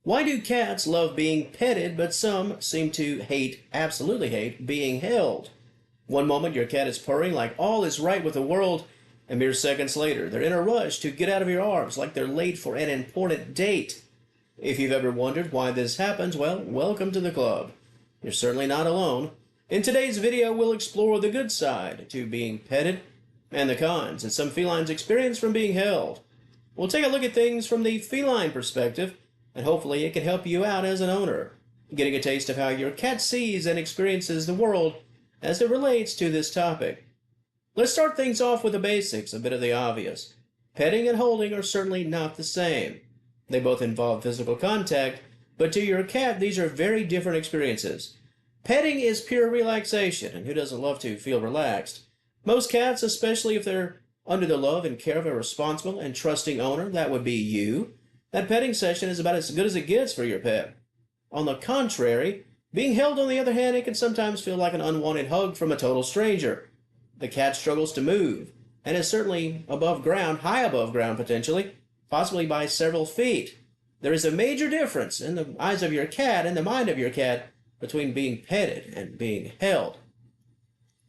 Why do cats love being petted, but some seem to hate, absolutely hate, being held? One moment your cat is purring like all is right with the world, and mere seconds later they're in a rush to get out of your arms like they're late for an important date. If you've ever wondered why this happens, well, welcome to the club. You're certainly not alone. In today's video, we'll explore the good side to being petted and the cons that some felines experience from being held. We'll take a look at things from the feline perspective, and hopefully it can help you out as an owner, getting a taste of how your cat sees and experiences the world as it relates to this topic. Let's start things off with the basics, a bit of the obvious. Petting and holding are certainly not the same. They both involve physical contact, but to your cat, these are very different experiences. Petting is pure relaxation, and who doesn't love to feel relaxed? Most cats, especially if they're under the love and care of a responsible and trusting owner, that would be you, that petting session is about as good as it gets for your pet. On the contrary, being held, on the other hand, it can sometimes feel like an unwanted hug from a total stranger. The cat struggles to move, and is certainly above ground, high above ground potentially, possibly by several feet. There is a major difference in the eyes of your cat and the mind of your cat between being petted and being held.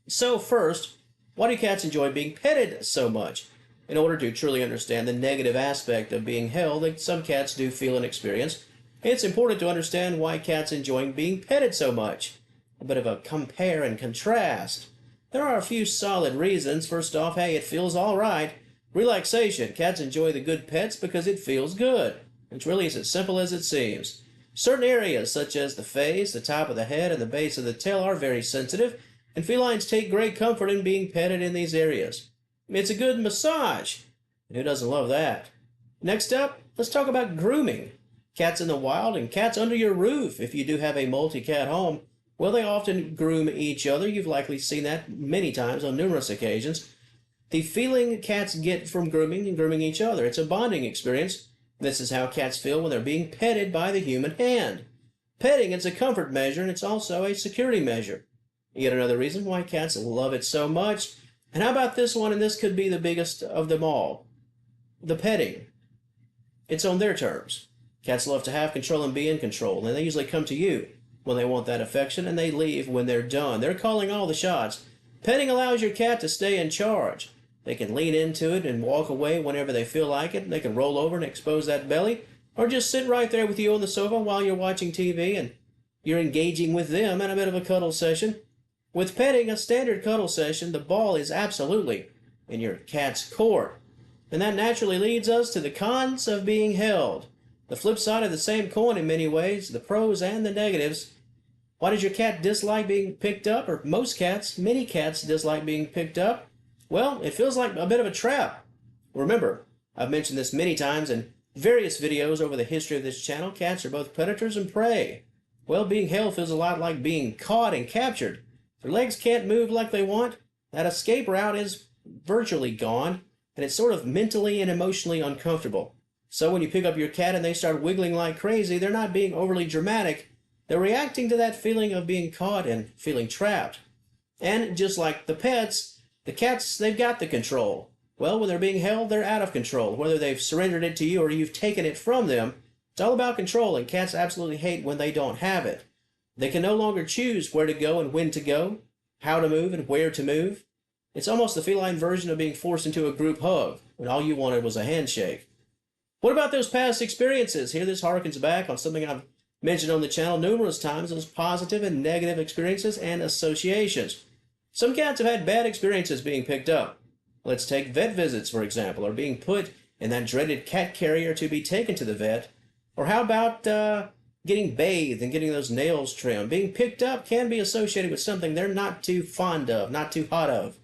So first, why do cats enjoy being petted so much? In order to truly understand the negative aspect of being held that some cats do feel and experience, it's important to understand why cats enjoy being petted so much. A bit of a compare and contrast. There are a few solid reasons. First off, hey, it feels all right. Relaxation. Cats enjoy the good pets because it feels good. It's really as simple as it seems. Certain areas, such as the face, the top of the head, and the base of the tail, are very sensitive, and felines take great comfort in being petted in these areas. It's a good massage, and who doesn't love that? Next up, let's talk about grooming. Cats in the wild and cats under your roof, if you do have a multi-cat home, well, they often groom each other. You've likely seen that many times on numerous occasions. The feeling cats get from grooming and grooming each other, it's a bonding experience. This is how cats feel when they're being petted by the human hand. Petting, it's a comfort measure, and it's also a security measure. Yet another reason why cats love it so much. And how about this one, and this could be the biggest of them all? The petting. It's on their terms. Cats love to have control and be in control, and they usually come to you when they want that affection, and they leave when they're done. They're calling all the shots. Petting allows your cat to stay in charge. They can lean into it and walk away whenever they feel like it. They can roll over and expose that belly, or just sit right there with you on the sofa while you're watching TV and you're engaging with them in a bit of a cuddle session. With petting, a standard cuddle session, the ball is absolutely in your cat's court. And that naturally leads us to the cons of being held. The flip side of the same coin in many ways, the pros and the negatives. Why does your cat dislike being picked up? Or most cats, many cats dislike being picked up. Well, it feels like a bit of a trap. Remember, I've mentioned this many times in various videos over the history of this channel. Cats are both predators and prey. Well, being held feels a lot like being caught and captured. Their legs can't move like they want. That escape route is virtually gone, and it's sort of mentally and emotionally uncomfortable. So when you pick up your cat and they start wiggling like crazy, they're not being overly dramatic. They're reacting to that feeling of being caught and feeling trapped. And just like the pets, the cats, they've got the control. Well, when they're being held, they're out of control. Whether they've surrendered it to you or you've taken it from them, it's all about control, and cats absolutely hate when they don't have it. They can no longer choose where to go and when to go, how to move and where to move. It's almost the feline version of being forced into a group hug when all you wanted was a handshake. What about those past experiences? Here this harkens back on something I've mentioned on the channel numerous times, those positive and negative experiences and associations. Some cats have had bad experiences being picked up. Let's take vet visits, for example, or being put in that dreaded cat carrier to be taken to the vet. Or how about getting bathed and getting those nails trimmed? Being picked up can be associated with something they're not too fond of, not too hot of.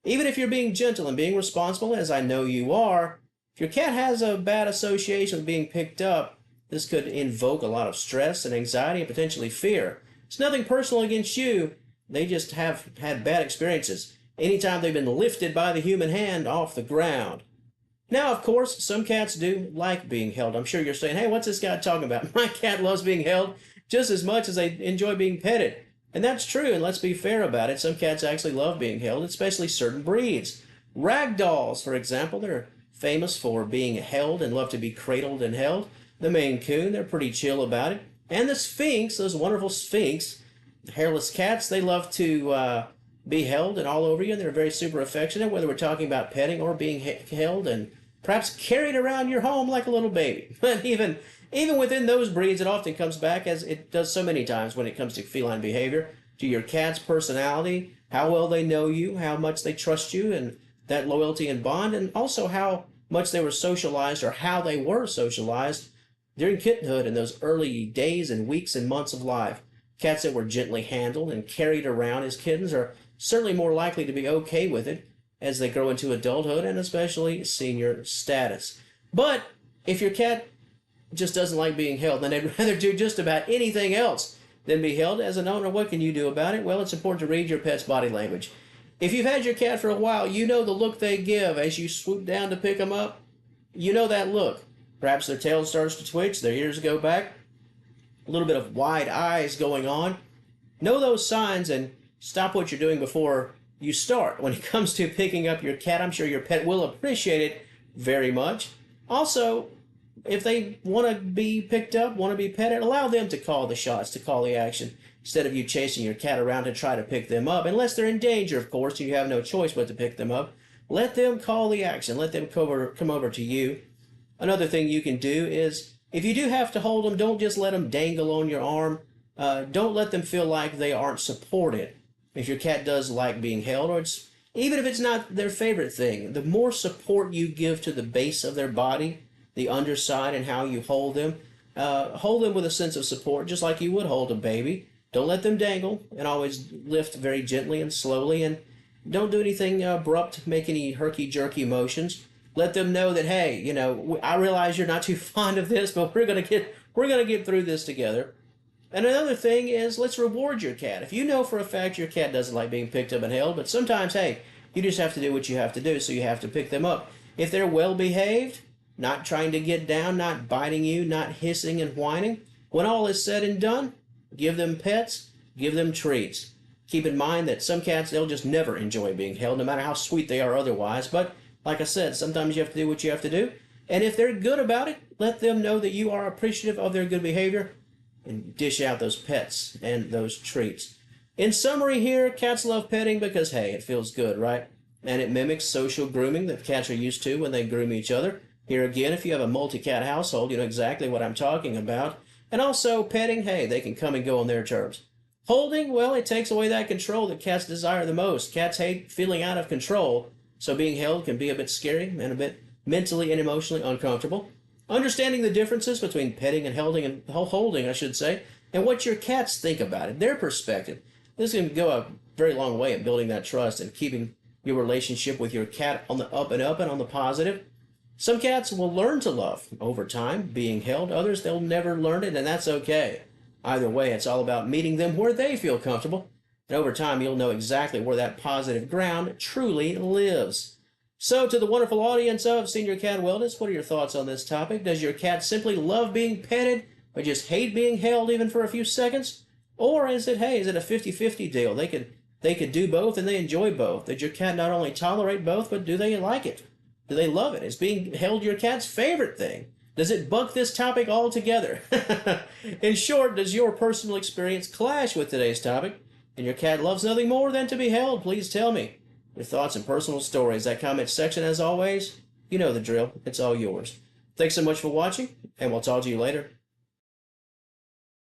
Even if you're being gentle and being responsible, as I know you are, if your cat has a bad association with being picked up, this could invoke a lot of stress and anxiety and potentially fear. It's nothing personal against you. They just have had bad experiences anytime they've been lifted by the human hand off the ground. Now, of course, some cats do like being held. I'm sure you're saying, hey, what's this guy talking about? My cat loves being held just as much as they enjoy being petted. And that's true, and let's be fair about it. Some cats actually love being held, especially certain breeds. Ragdolls, for example, they're famous for being held and love to be cradled and held. The Maine Coon, they're pretty chill about it. And the Sphinx, those wonderful Sphinx, hairless cats, they love to be held and all over you. They're very super affectionate, whether we're talking about petting or being held and perhaps carried around your home like a little baby. But even within those breeds, it often comes back, as it does so many times when it comes to feline behavior, to your cat's personality, how well they know you, how much they trust you, and that loyalty and bond, and also how much they were socialized or how they were socialized during kittenhood in those early days and weeks and months of life. Cats that were gently handled and carried around as kittens are certainly more likely to be okay with it as they grow into adulthood and especially senior status. But if your cat just doesn't like being held, then they'd rather do just about anything else than be held. As an owner, what can you do about it? Well, it's important to read your pet's body language. If you've had your cat for a while, you know the look they give as you swoop down to pick them up. You know that look. Perhaps their tail starts to twitch, their ears go back, a little bit of wide eyes going on. Know those signs and stop what you're doing before you start. When it comes to picking up your cat, I'm sure your pet will appreciate it very much. Also, if they want to be picked up, want to be petted, allow them to call the shots, to call the action, instead of you chasing your cat around to try to pick them up. Unless they're in danger, of course, you have no choice but to pick them up. Let them call the action. Let them come over to you. Another thing you can do is, if you do have to hold them, don't just let them dangle on your arm. Don't let them feel like they aren't supported. If your cat does like being held, or even if it's not their favorite thing, the more support you give to the base of their body, the underside, and how you hold them with a sense of support, just like you would hold a baby. Don't let them dangle, and always lift very gently and slowly, and don't do anything abrupt, make any herky-jerky motions. Let them know that, hey, you know, I realize you're not too fond of this, but we're gonna get through this together. And another thing is, let's reward your cat. If you know for a fact your cat doesn't like being picked up and held, but sometimes, hey, you just have to do what you have to do, so you have to pick them up. If they're well behaved, not trying to get down, not biting you, not hissing and whining, when all is said and done, give them pets, give them treats. Keep in mind that some cats, they'll just never enjoy being held, no matter how sweet they are otherwise. But like I said, sometimes you have to do what you have to do. And if they're good about it, let them know that you are appreciative of their good behavior and dish out those pets and those treats. In summary here, cats love petting because, hey, it feels good, right? And it mimics social grooming that cats are used to when they groom each other. Here again, if you have a multi-cat household, you know exactly what I'm talking about. And also, petting, hey, they can come and go on their terms. Holding, well, it takes away that control that cats desire the most. Cats hate feeling out of control, so being held can be a bit scary and a bit mentally and emotionally uncomfortable. Understanding the differences between petting and holding, I should say, and what your cats think about it, their perspective. This can go a very long way in building that trust and keeping your relationship with your cat on the up and on the positive. Some cats will learn to love over time being held. Others, they'll never learn it, and that's okay. Either way, it's all about meeting them where they feel comfortable. And over time, you'll know exactly where that positive ground truly lives. So, to the wonderful audience of Senior Cat Wellness, what are your thoughts on this topic? Does your cat simply love being petted, but just hate being held even for a few seconds? Or is it a 50-50 deal? They could do both and they enjoy both. Does your cat not only tolerate both, but do they like it? Do they love it? Is being held your cat's favorite thing? Does it buck this topic altogether? In short, does your personal experience clash with today's topic? And your cat loves nothing more than to be held? Please tell me your thoughts and personal stories. That comment section, as always, you know the drill. It's all yours. Thanks so much for watching, and we'll talk to you later.